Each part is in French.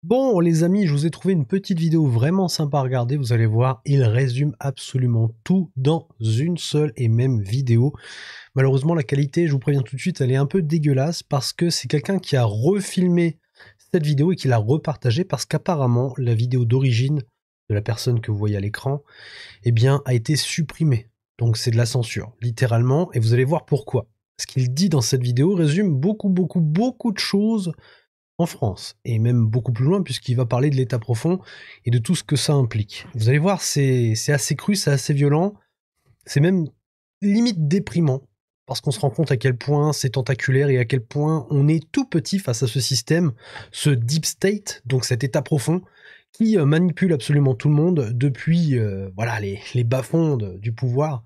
Bon les amis, je vous ai trouvé une petite vidéo vraiment sympa à regarder, vous allez voir, il résume absolument tout dans une seule et même vidéo. Malheureusement la qualité, je vous préviens tout de suite, elle est un peu dégueulasse parce que c'est quelqu'un qui a refilmé cette vidéo et qui l'a repartagée parce qu'apparemment la vidéo d'origine de la personne que vous voyez à l'écran, eh bien, a été supprimée. Donc c'est de la censure, littéralement, et vous allez voir pourquoi. Ce qu'il dit dans cette vidéo résume beaucoup de choses en France, et même beaucoup plus loin, puisqu'il va parler de l'état profond et de tout ce que ça implique. Vous allez voir, c'est assez cru, c'est assez violent, c'est même limite déprimant, parce qu'on se rend compte à quel point c'est tentaculaire et à quel point on est tout petit face à ce système, ce deep state, donc cet état profond, qui manipule absolument tout le monde depuis voilà, les bas-fonds du pouvoir,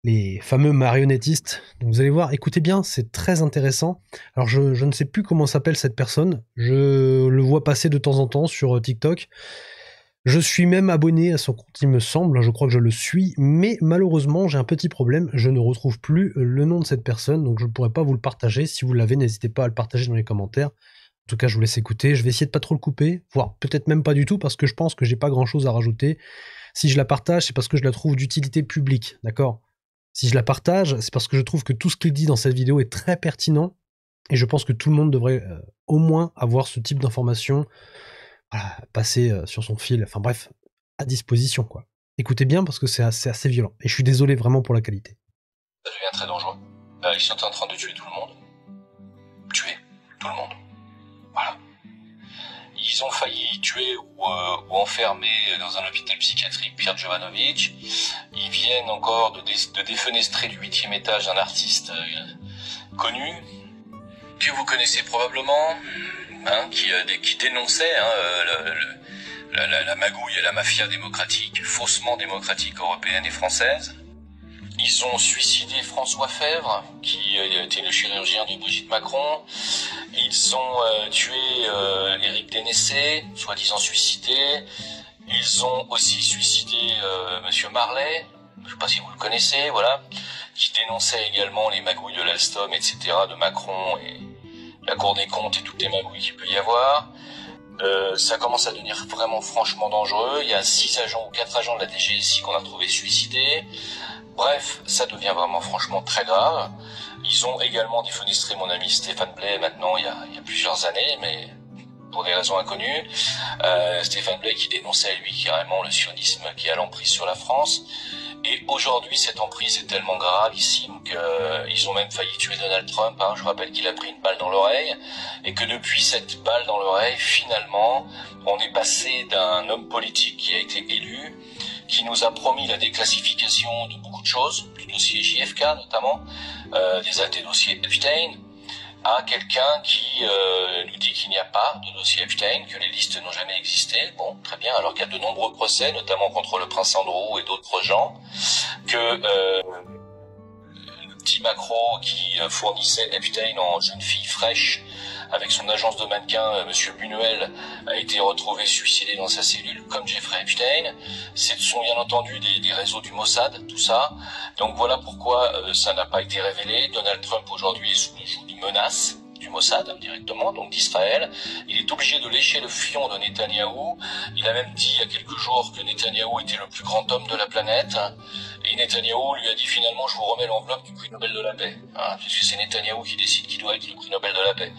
les fameux marionnettistes. Donc vous allez voir, écoutez bien, c'est très intéressant. Alors je ne sais plus comment s'appelle cette personne, je le vois passer de temps en temps sur TikTok. Je suis même abonné à son compte, il me semble, je crois que je le suis, mais malheureusement j'ai un petit problème, je ne retrouve plus le nom de cette personne, donc je ne pourrais pas vous le partager. Si vous l'avez, n'hésitez pas à le partager dans les commentaires. En tout cas, je vous laisse écouter, je vais essayer de pas trop le couper, voire peut-être même pas du tout, parce que je pense que j'ai pas grand-chose à rajouter. Si je la partage, c'est parce que je la trouve d'utilité publique, d'accord? Si je la partage, c'est parce que je trouve que tout ce qu'il dit dans cette vidéo est très pertinent, et je pense que tout le monde devrait au moins avoir ce type d'informations, voilà, passer sur son fil, enfin bref, à disposition, quoi. Écoutez bien parce que c'est assez violent, et je suis désolé vraiment pour la qualité. Ça devient très dangereux. Ils sont en train de tuer tout le monde. Tuer tout le monde. Voilà. Ils ont failli tuer ou enfermer dans un hôpital psychiatrique Pierre Jovanovic. Ils viennent encore de défenestrer du 8e étage un artiste connu, que vous connaissez probablement, hein, qui dénonçait la magouille et la mafia démocratique, faussement démocratique européenne et française. Ils ont suicidé François Fèvre, qui était le chirurgien de Brigitte Macron. Ils ont tué Éric Dénessé, soi-disant suicidé. Ils ont aussi suicidé Monsieur Marley, je ne sais pas si vous le connaissez, voilà, qui dénonçait également les magouilles de l'Alstom, etc., de Macron et la Cour des comptes et toutes les magouilles qu'il peut y avoir. Ça commence à devenir vraiment franchement dangereux. Il y a 6 agents ou 4 agents de la DGSI qu'on a trouvé suicidés. Bref, ça devient vraiment franchement très grave. Ils ont également défenestré mon ami Stéphane Blay maintenant il y a plusieurs années, mais pour des raisons inconnues. Stéphane Blay qui dénonçait lui carrément le sionisme qui a l'emprise sur la France. Et aujourd'hui, cette emprise est tellement gravissime qu'ils ont même failli tuer Donald Trump. Hein. Je rappelle qu'il a pris une balle dans l'oreille et que depuis cette balle dans l'oreille, finalement, on est passé d'un homme politique qui a été élu, qui nous a promis la déclassification de beaucoup de choses, du dossier JFK notamment, des dossiers Epstein, à quelqu'un qui nous dit qu'il n'y a pas de dossier Epstein, que les listes n'ont jamais existé. Bon, très bien, alors qu'il y a de nombreux procès, notamment contre le prince Andrew et d'autres gens, que le petit Macron qui fournissait Epstein en jeune fille fraîche avec son agence de mannequin, Monsieur Buñuel, a été retrouvé suicidé dans sa cellule, comme Jeffrey Epstein. Ce sont bien entendu des réseaux du Mossad, tout ça. Donc voilà pourquoi ça n'a pas été révélé. Donald Trump aujourd'hui est sous le joug de menaces du Mossad directement, donc d'Israël. Il est obligé de lécher le fion de Netanyahou. Il a même dit il y a quelques jours que Netanyahou était le plus grand homme de la planète. Et Netanyahou lui a dit finalement je vous remets l'enveloppe du prix Nobel de la paix. Hein, puisque c'est Netanyahou qui décide qui doit être le prix Nobel de la paix.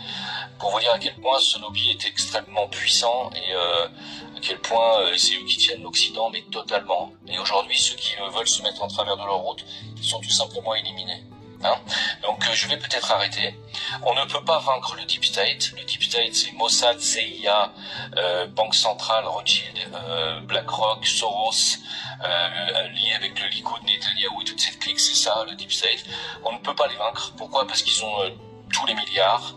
Pour vous dire à quel point ce lobby est extrêmement puissant et à quel point c'est eux qui tiennent l'Occident, mais totalement. Et aujourd'hui, ceux qui veulent se mettre en travers de leur route sont tout simplement éliminés. Hein, donc je vais peut-être arrêter. On ne peut pas vaincre le Deep State. Le Deep State, c'est Mossad, CIA, Banque Centrale, Rothschild, BlackRock, Soros, lié avec le Likoud, Netanyahou et toute cette clique, c'est ça le Deep State. On ne peut pas les vaincre. Pourquoi? Parce qu'ils ont tous les milliards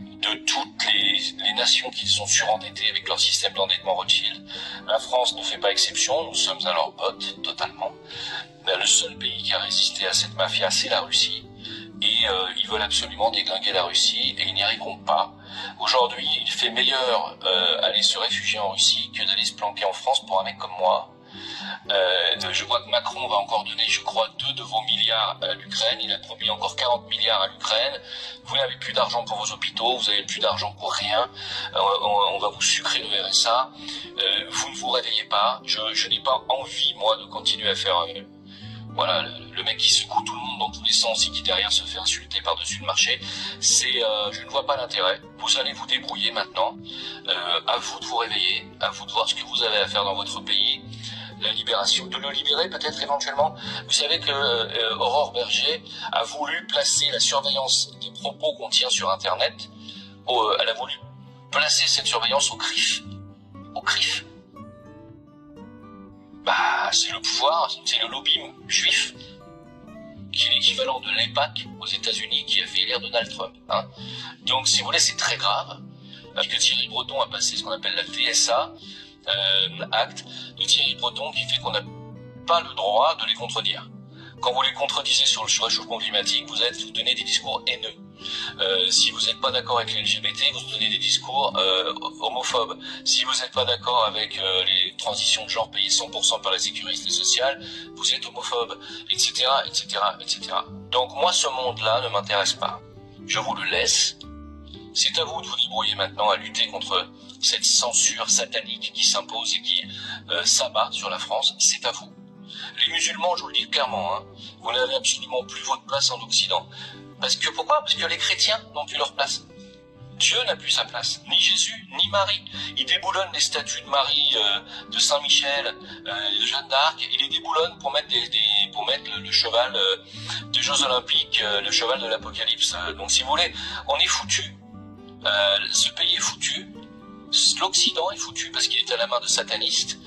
de toutes les nations qui sont surendettées avec leur système d'endettement Rothschild. La France ne fait pas exception, nous sommes à leur botte totalement. Le seul pays qui a résisté à cette mafia, c'est la Russie. Et ils veulent absolument déglinguer la Russie et ils n'y arriveront pas. Aujourd'hui, il fait meilleur aller se réfugier en Russie que d'aller se planquer en France pour un mec comme moi. Je vois que Macron va encore donner, je crois, 2 de vos milliards à l'Ukraine. Il a promis encore 40 milliards à l'Ukraine. Vous n'avez plus d'argent pour vos hôpitaux, vous n'avez plus d'argent pour rien. On va vous sucrer le RSA. Vous ne vous réveillez pas. Je n'ai pas envie, moi, de continuer à faire... voilà, le mec qui secoue tout le monde dans tous les sens et qui derrière se fait insulter par-dessus le marché, je ne vois pas l'intérêt. Vous allez vous débrouiller maintenant. À vous de vous réveiller, à vous de voir ce que vous avez à faire dans votre pays. La libération, de le libérer peut-être éventuellement. Vous savez que Aurore Berger a voulu placer la surveillance des propos qu'on tient sur Internet. Elle a voulu placer cette surveillance au CRIF. Au CRIF. Bah, c'est le pouvoir, c'est le lobby juif, qui est l'équivalent de l'EPAC aux États-Unis, qui a fait élire Donald Trump. Hein. Donc, si vous voulez, c'est très grave. Parce que Thierry Breton a passé ce qu'on appelle la TSA, acte de Thierry Breton, qui fait qu'on n'a pas le droit de les contredire. Quand vous les contredisez sur le réchauffement climatique, vous donnez des discours haineux. Si vous n'êtes pas d'accord avec les LGBT, vous donnez des discours homophobes. Si vous n'êtes pas d'accord avec les transitions de genre payées 100% par la sécurité sociale, vous êtes homophobe, etc., etc., etc. Donc moi, ce monde-là ne m'intéresse pas. Je vous le laisse. C'est à vous de vous débrouiller maintenant à lutter contre cette censure satanique qui s'impose et qui s'abat sur la France. C'est à vous. Les musulmans, je vous le dis clairement, hein, vous n'avez absolument plus votre place en Occident. Pourquoi ? Parce que les chrétiens n'ont plus leur place. Dieu n'a plus sa place. Ni Jésus, ni Marie. Il déboulonne les statues de Marie, de Saint-Michel, de Jeanne d'Arc. Il les déboulonne pour mettre le cheval des Jeux Olympiques, le cheval de l'Apocalypse. Donc si vous voulez, on est foutu. Ce pays est foutu. L'Occident est foutu parce qu'il est à la main de satanistes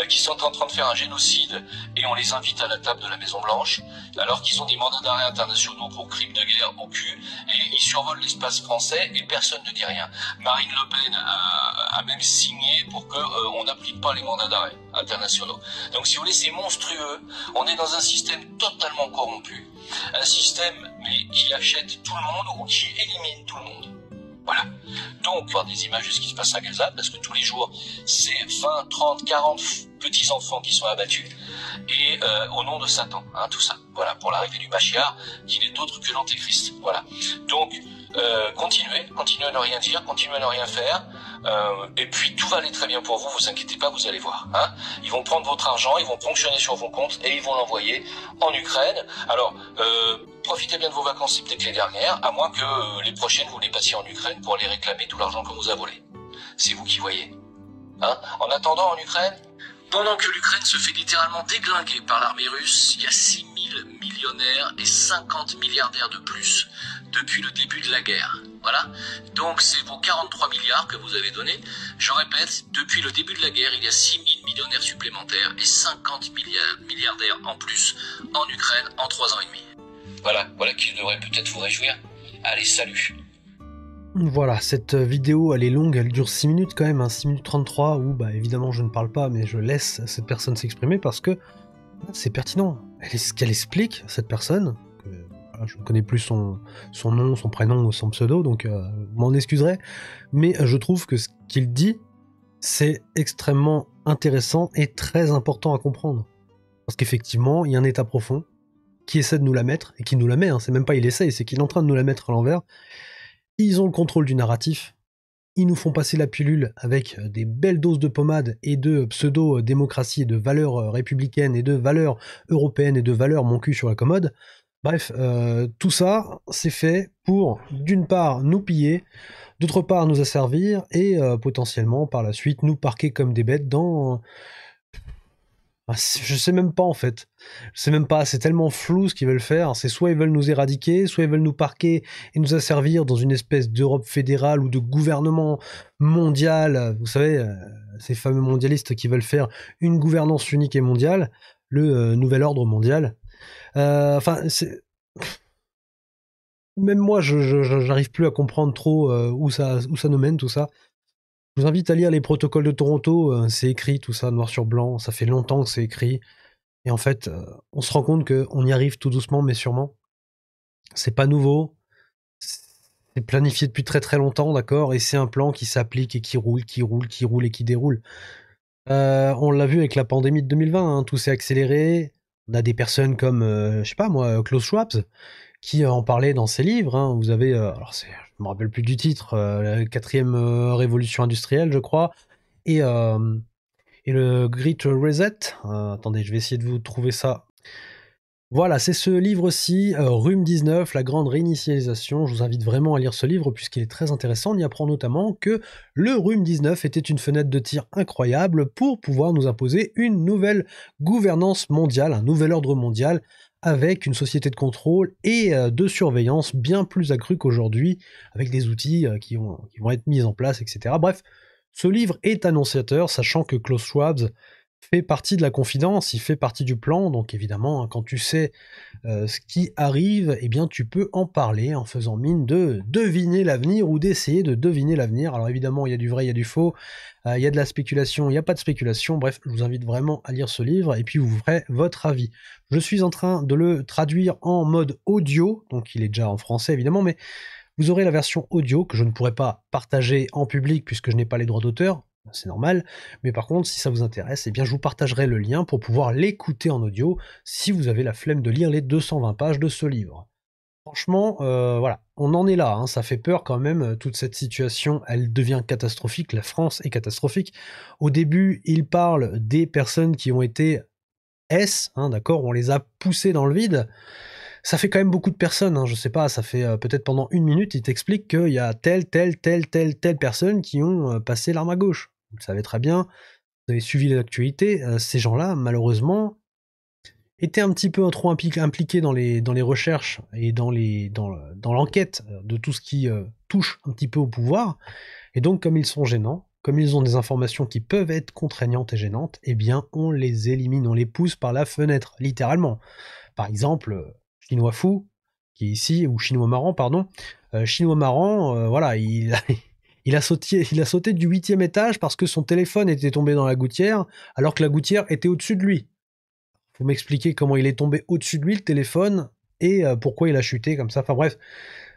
qui sont en train de faire un génocide et on les invite à la table de la Maison Blanche alors qu'ils ont des mandats d'arrêt internationaux pour crimes de guerre au cul et ils survolent l'espace français et personne ne dit rien. Marine Le Pen a même signé pour qu'on n'applique pas les mandats d'arrêt internationaux. Donc si vous voulez, c'est monstrueux. On est dans un système totalement corrompu, un système mais qui achète tout le monde ou qui élimine tout le monde. Voilà. Donc, voir des images de ce qui se passe à Gaza, parce que tous les jours, c'est 20, 30, 40 petits-enfants qui sont abattus, et au nom de Satan, hein, tout ça. Voilà, pour l'arrivée du Mashiach, qui n'est autre que l'Antéchrist. Voilà. Donc, continuez à ne rien dire, continuez à ne rien faire, et puis tout va aller très bien pour vous, vous inquiétez pas, vous allez voir. Hein. Ils vont prendre votre argent, ils vont ponctionner sur vos comptes, et ils vont l'envoyer en Ukraine. Alors, profitez bien de vos vacances, c'est peut-être les dernières, à moins que les prochaines vous les passiez en Ukraine pour aller réclamer tout l'argent qu'on vous a volé. C'est vous qui voyez. Hein. En attendant, en Ukraine, pendant que l'Ukraine se fait littéralement déglinguer par l'armée russe, il y a 6 000 millionnaires et 50 milliardaires de plus depuis le début de la guerre. Voilà. Donc c'est vos 43 milliards que vous avez donnés. Je répète, depuis le début de la guerre, il y a 6 000 millionnaires supplémentaires et 50 milliardaires en plus en Ukraine en 3 ans et demi. Voilà qui devrait peut-être vous réjouir. Allez, salut. Voilà, cette vidéo, elle est longue, elle dure 6 minutes quand même, hein, 6 minutes 33, où bah évidemment je ne parle pas, mais je laisse cette personne s'exprimer parce que c'est pertinent. Ce qu'elle explique, cette personne, voilà, je ne connais plus son nom, son prénom ou son pseudo, donc vous m'en excuserez, mais je trouve que ce qu'il dit, c'est extrêmement intéressant et très important à comprendre. Parce qu'effectivement, il y a un état profond qui essaie de nous la mettre, et qui nous la met, hein, c'est même pas il essaye, c'est qu'il est en train de nous la mettre à l'envers. Ils ont le contrôle du narratif, ils nous font passer la pilule avec des belles doses de pommade et de pseudo-démocratie et de valeurs républicaines et de valeurs européennes et de valeurs mon cul sur la commode. Bref, tout ça, c'est fait pour, d'une part, nous piller, d'autre part, nous asservir et potentiellement, par la suite, nous parquer comme des bêtes dans... Je sais même pas en fait. Je sais même pas, c'est tellement flou ce qu'ils veulent faire. C'est soit ils veulent nous éradiquer, soit ils veulent nous parquer et nous asservir dans une espèce d'Europe fédérale ou de gouvernement mondial. Vous savez, ces fameux mondialistes qui veulent faire une gouvernance unique et mondiale, le nouvel ordre mondial. Enfin, c'est... Même moi, j'arrive plus à comprendre trop où ça nous mène tout ça. Je vous invite à lire les protocoles de Toronto, c'est écrit tout ça, noir sur blanc, ça fait longtemps que c'est écrit, et en fait, on se rend compte qu'on y arrive tout doucement mais sûrement. C'est pas nouveau, c'est planifié depuis très très longtemps, d'accord, et c'est un plan qui s'applique et qui roule et qui déroule. On l'a vu avec la pandémie de 2020, hein, tout s'est accéléré. On a des personnes comme, je sais pas moi, Klaus Schwab, qui en parlait dans ses livres, hein. Vous avez, alors je me rappelle plus du titre, la quatrième révolution industrielle, je crois, et, euh, et le Great Reset. Attendez, je vais essayer de vous trouver ça. Voilà, c'est ce livre-ci, Rhume 19, la grande réinitialisation. Je vous invite vraiment à lire ce livre puisqu'il est très intéressant. On y apprend notamment que le Rhume 19 était une fenêtre de tir incroyable pour pouvoir nous imposer une nouvelle gouvernance mondiale, un nouvel ordre mondial avec une société de contrôle et de surveillance bien plus accrue qu'aujourd'hui, avec des outils qui vont être mis en place, etc. Bref, ce livre est annonciateur, sachant que Klaus Schwab fait partie de la confidence, il fait partie du plan, donc évidemment, hein, quand tu sais ce qui arrive, eh bien tu peux en parler en faisant mine de deviner l'avenir ou d'essayer de deviner l'avenir. Alors évidemment, il y a du vrai, il y a du faux, il y a de la spéculation, il n'y a pas de spéculation, bref, je vous invite vraiment à lire ce livre et puis vous ferez votre avis. Je suis en train de le traduire en mode audio, donc il est déjà en français évidemment, mais vous aurez la version audio que je ne pourrai pas partager en public puisque je n'ai pas les droits d'auteur, c'est normal, mais par contre, si ça vous intéresse, eh bien je vous partagerai le lien pour pouvoir l'écouter en audio si vous avez la flemme de lire les 220 pages de ce livre. Franchement, voilà, on en est là, hein, ça fait peur quand même, toute cette situation, elle devient catastrophique, la France est catastrophique. Au début, il parle des personnes qui ont été S, hein, d'accord, on les a poussés dans le vide. Ça fait quand même beaucoup de personnes, hein, je sais pas, ça fait peut-être pendant une minute, il t'explique qu'il y a telle personne qui ont passé l'arme à gauche. Vous le savez très bien, vous avez suivi l'actualité, ces gens-là, malheureusement, étaient un petit peu trop impliqués dans les recherches et dans l'enquête de tout ce qui touche un petit peu au pouvoir. Et donc, comme ils sont gênants, comme ils ont des informations qui peuvent être contraignantes et gênantes, eh bien, on les élimine, on les pousse par la fenêtre, littéralement. Par exemple, Chinois Fou, qui est ici, ou Chinois Marrant, pardon. Chinois Marrant, voilà, il a sauté du 8e étage parce que son téléphone était tombé dans la gouttière, alors que la gouttière était au-dessus de lui. Faut m'expliquer comment il est tombé au-dessus de lui, le téléphone, et pourquoi il a chuté comme ça. Enfin bref,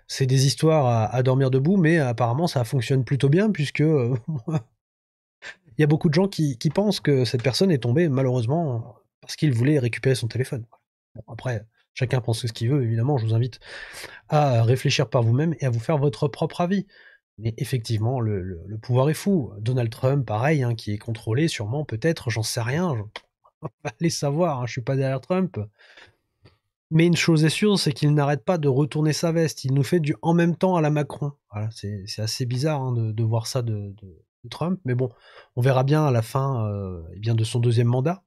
c'est des histoires à dormir debout, mais apparemment ça fonctionne plutôt bien, puisque il y a beaucoup de gens qui pensent que cette personne est tombée, malheureusement, parce qu'il voulait récupérer son téléphone. Bon, après, chacun pense ce qu'il veut, évidemment, je vous invite à réfléchir par vous-même et à vous faire votre propre avis. Mais effectivement, le pouvoir est fou. Donald Trump, pareil, hein, qui est contrôlé, sûrement, peut-être, j'en sais rien, on va aller savoir, hein, je suis pas derrière Trump. Mais une chose est sûre, c'est qu'il n'arrête pas de retourner sa veste. Il nous fait du en même temps à la Macron. Voilà, c'est assez bizarre, hein, de voir ça de Trump. Mais bon, on verra bien à la fin eh bien de son deuxième mandat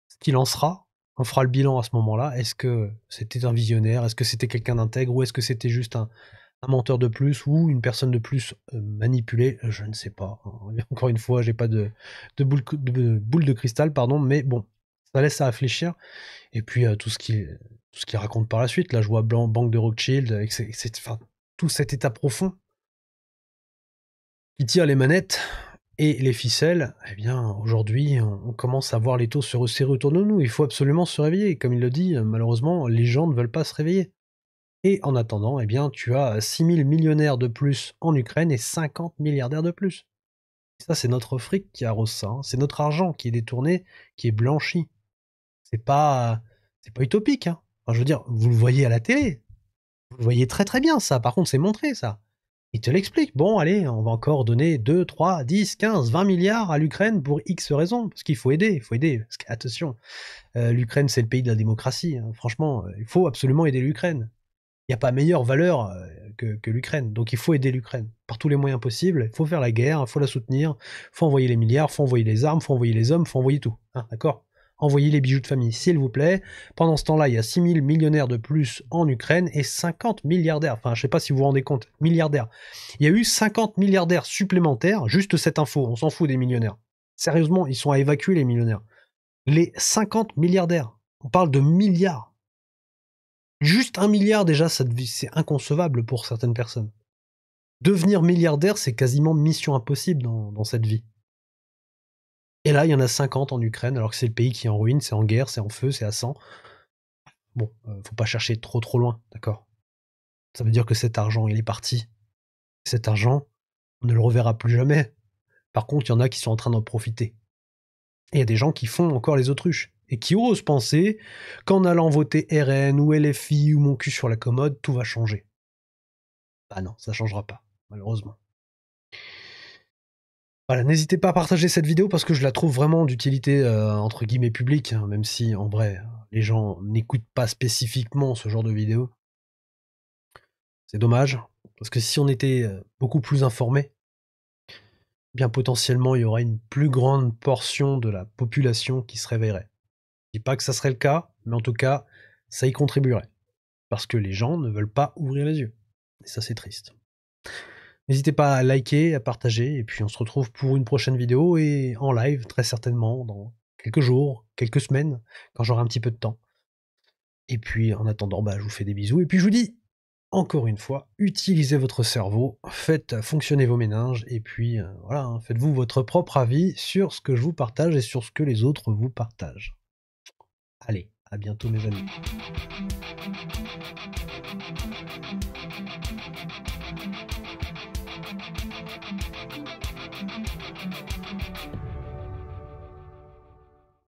ce qu'il en sera. On fera le bilan à ce moment-là. Est-ce que c'était un visionnaire? Est-ce que c'était quelqu'un d'intègre? Ou est-ce que c'était juste un menteur de plus ou une personne de plus manipulée? Je ne sais pas. Encore une fois, j'ai pas boule de cristal, pardon, mais bon, ça laisse à réfléchir. Et puis tout ce qu'il raconte par la suite. Là, je vois Banque de Rothschild, enfin, tout cet état profond qui tire les manettes et les ficelles. Eh bien, aujourd'hui, on commence à voir les taux se resserrer autour de nous. Il faut absolument se réveiller. Comme il le dit, malheureusement, les gens ne veulent pas se réveiller. Et en attendant, eh bien, tu as 6000 millionnaires de plus en Ukraine et 50 milliardaires de plus. Ça, c'est notre fric qui arrose ça, hein. C'est notre argent qui est détourné, qui est blanchi. C'est pas, c'est pas utopique, hein. Enfin, je veux dire, vous le voyez à la télé. Vous le voyez très très bien, ça. Par contre, c'est montré, ça. Il te l'explique. Bon, allez, on va encore donner 2, 3, 10, 15, 20 milliards à l'Ukraine pour X raisons. Parce qu'il faut aider, il faut aider. Parce que, attention, l'Ukraine, c'est le pays de la démocratie, hein. Franchement, il faut absolument aider l'Ukraine. Il n'y a pas meilleure valeur que l'Ukraine. Donc il faut aider l'Ukraine par tous les moyens possibles. Il faut faire la guerre, il faut la soutenir, il faut envoyer les milliards, il faut envoyer les armes, il faut envoyer les hommes, il faut envoyer tout. Hein, d'accord? Envoyez les bijoux de famille, s'il vous plaît. Pendant ce temps-là, il y a 6000 millionnaires de plus en Ukraine et 50 milliardaires. Enfin, je ne sais pas si vous vous rendez compte, milliardaires. Il y a eu 50 milliardaires supplémentaires, juste cette info, on s'en fout des millionnaires. Sérieusement, ils sont à évacuer les millionnaires. Les 50 milliardaires, on parle de milliards. Juste 1 milliard déjà, c'est inconcevable pour certaines personnes. Devenir milliardaire, c'est quasiment mission impossible dans cette vie. Et là, il y en a 50 en Ukraine, alors que c'est le pays qui est en ruine, c'est en guerre, c'est en feu, c'est à sang. Bon, faut pas chercher trop trop loin, d'accord? Ça veut dire que cet argent, il est parti. Cet argent, on ne le reverra plus jamais. Par contre, il y en a qui sont en train d'en profiter. Et il y a des gens qui font encore les autruches et qui osent penser qu'en allant voter RN ou LFI ou mon cul sur la commode, tout va changer. Bah non, ça changera pas, malheureusement. Voilà, n'hésitez pas à partager cette vidéo parce que je la trouve vraiment d'utilité entre guillemets publique, hein, même si en vrai, les gens n'écoutent pas spécifiquement ce genre de vidéo. C'est dommage, parce que si on était beaucoup plus informés, bien potentiellement il y aurait une plus grande portion de la population qui se réveillerait. Je dis pas que ça serait le cas, mais en tout cas, ça y contribuerait. Parce que les gens ne veulent pas ouvrir les yeux. Et ça, c'est triste. N'hésitez pas à liker, à partager, et puis on se retrouve pour une prochaine vidéo et en live, très certainement, dans quelques jours, quelques semaines, quand j'aurai un petit peu de temps. Et puis en attendant, bah, je vous fais des bisous, et puis je vous dis, encore une fois, utilisez votre cerveau, faites fonctionner vos méninges, et puis voilà, hein, faites-vous votre propre avis sur ce que je vous partage et sur ce que les autres vous partagent. Allez, à bientôt mes amis.